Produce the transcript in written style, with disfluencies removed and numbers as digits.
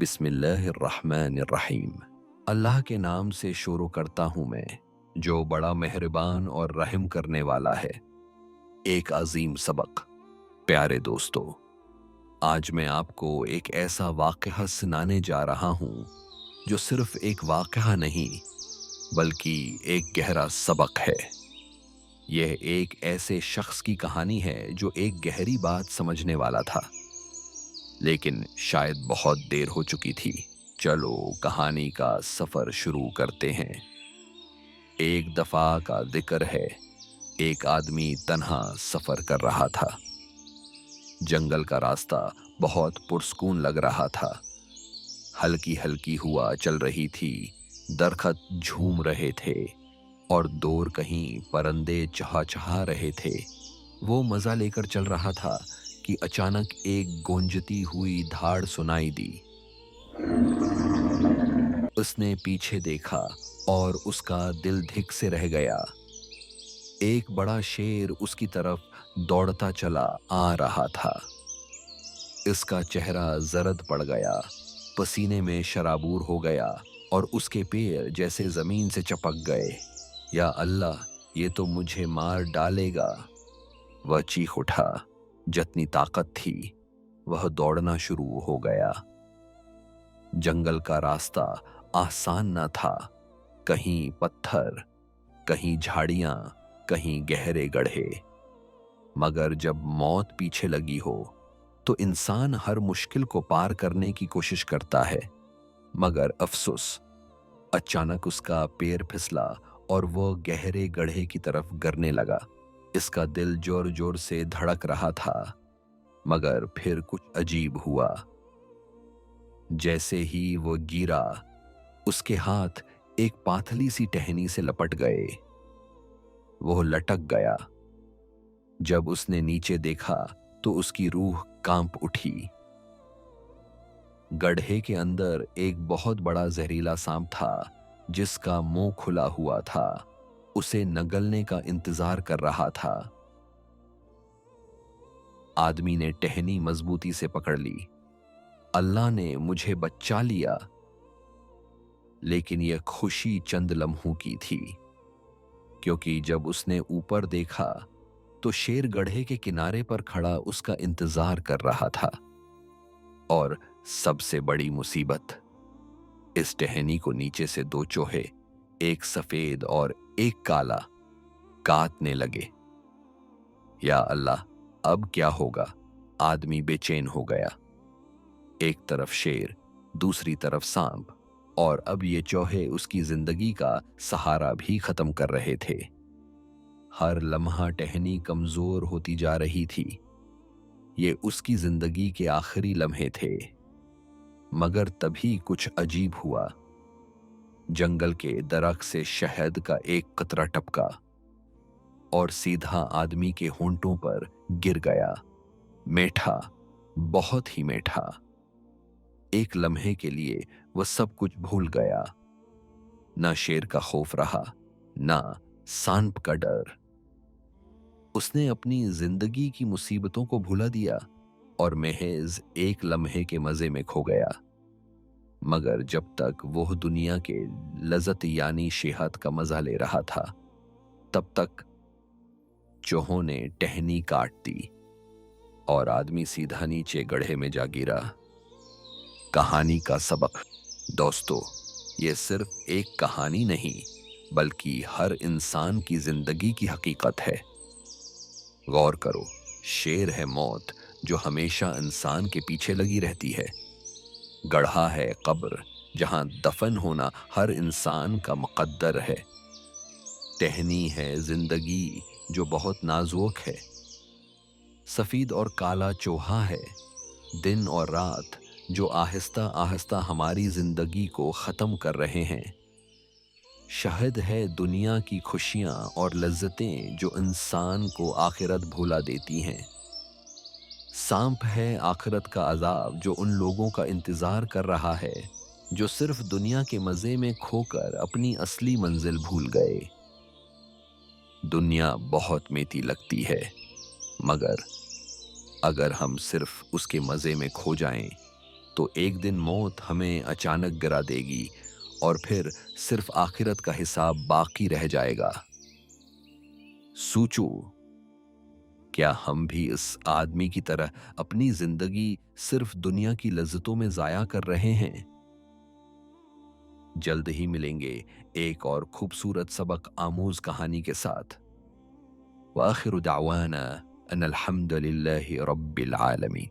बिस्मिल्लाहिर्रहमानिर्रहीम। अल्लाह के नाम से शुरू करता हूँ मैं, जो बड़ा मेहरबान और रहम करने वाला है। एक अजीम सबक। प्यारे दोस्तों, आज मैं आपको एक ऐसा वाक़या सुनाने जा रहा हूँ जो सिर्फ एक वाक़या नहीं, बल्कि एक गहरा सबक है। यह एक ऐसे शख्स की कहानी है जो एक गहरी बात समझने वाला था, लेकिन शायद बहुत देर हो चुकी थी। चलो कहानी का सफर शुरू करते हैं। एक दफा का जिक्र है, एक आदमी तन्हा सफर कर रहा था। जंगल का रास्ता बहुत पुरस्कून लग रहा था। हल्की हल्की हवा चल रही थी, दरखत झूम रहे थे और दूर कहीं परिंदे चहचहा रहे थे। वो मजा लेकर चल रहा था कि अचानक एक गूंजती हुई धाड़ सुनाई दी। उसने पीछे देखा और उसका दिल धिक से रह गया। एक बड़ा शेर उसकी तरफ दौड़ता चला आ रहा था। इसका चेहरा जर्द पड़ गया, पसीने में शराबूर हो गया और उसके पैर जैसे जमीन से चपक गए। या अल्लाह, ये तो मुझे मार डालेगा, वह चीख उठा। जितनी ताकत थी वह दौड़ना शुरू हो गया। जंगल का रास्ता आसान न था। कहीं पत्थर, कहीं झाड़ियां, कहीं गहरे गड्ढे। मगर जब मौत पीछे लगी हो तो इंसान हर मुश्किल को पार करने की कोशिश करता है। मगर अफसोस, अचानक उसका पैर फिसला और वो गहरे गड्ढे की तरफ गिरने लगा। इसका दिल जोर जोर से धड़क रहा था, मगर फिर कुछ अजीब हुआ। जैसे ही वो गिरा, उसके हाथ एक पातली सी टहनी से लपट गए। वो लटक गया। जब उसने नीचे देखा तो उसकी रूह कांप उठी। गड्ढे के अंदर एक बहुत बड़ा जहरीला सांप था, जिसका मुंह खुला हुआ था, उसे नगलने का इंतजार कर रहा था। आदमी ने टहनी मजबूती से पकड़ ली। अल्लाह ने मुझे बचा लिया। लेकिन यह खुशी चंद लम्हों की थी, क्योंकि जब उसने ऊपर देखा तो शेर गड्ढे के किनारे पर खड़ा उसका इंतजार कर रहा था। और सबसे बड़ी मुसीबत, इस टहनी को नीचे से दो चूहे, एक सफेद और एक काला, काटने लगे। या अल्लाह, अब क्या होगा? आदमी बेचैन हो गया। एक तरफ शेर, दूसरी तरफ सांप, और अब ये चूहे उसकी जिंदगी का सहारा भी खत्म कर रहे थे। हर लम्हा टहनी कमजोर होती जा रही थी। ये उसकी जिंदगी के आखिरी लम्हे थे। मगर तभी कुछ अजीब हुआ। जंगल के दरख्त से शहद का एक कतरा टपका और सीधा आदमी के होंठों पर गिर गया। मीठा, बहुत ही मीठा। एक लम्हे के लिए वह सब कुछ भूल गया। ना शेर का खौफ रहा, ना सांप का डर। उसने अपनी जिंदगी की मुसीबतों को भुला दिया और महज एक लम्हे के मजे में खो गया। मगर जब तक वो दुनिया के लज़्ज़त यानी सेहत का मजा ले रहा था, तब तक चूहों ने टहनी काट दी और आदमी सीधा नीचे गड्ढे में जा गिरा। कहानी का सबक। दोस्तों, ये सिर्फ एक कहानी नहीं, बल्कि हर इंसान की जिंदगी की हकीकत है। गौर करो, शेर है मौत जो हमेशा इंसान के पीछे लगी रहती है। गड्ढा है कब्र, जहां दफन होना हर इंसान का मुकद्दर है। टहनी है जिंदगी, जो बहुत नाजुक है। सफेद और काला चूहा है दिन और रात, जो आहिस्ता आहिस्ता हमारी जिंदगी को खत्म कर रहे हैं। शहद है दुनिया की खुशियां और लज्जतें, जो इंसान को आखिरत भुला देती हैं। सांप है आखिरत का अजाब, जो उन लोगों का इंतजार कर रहा है जो सिर्फ दुनिया के मजे में खोकर अपनी असली मंजिल भूल गए। दुनिया बहुत मीठी लगती है, मगर अगर हम सिर्फ उसके मजे में खो जाएं तो एक दिन मौत हमें अचानक गिरा देगी और फिर सिर्फ आखिरत का हिसाब बाकी रह जाएगा। सोचो, क्या हम भी इस आदमी की तरह अपनी जिंदगी सिर्फ दुनिया की लज्जतों में जाया कर रहे हैं? जल्द ही मिलेंगे एक और खूबसूरत सबक आमूज कहानी के साथ। वाखिर दावाना अनिल हम्दुलिल्लाहि रब्बिल आलमीन।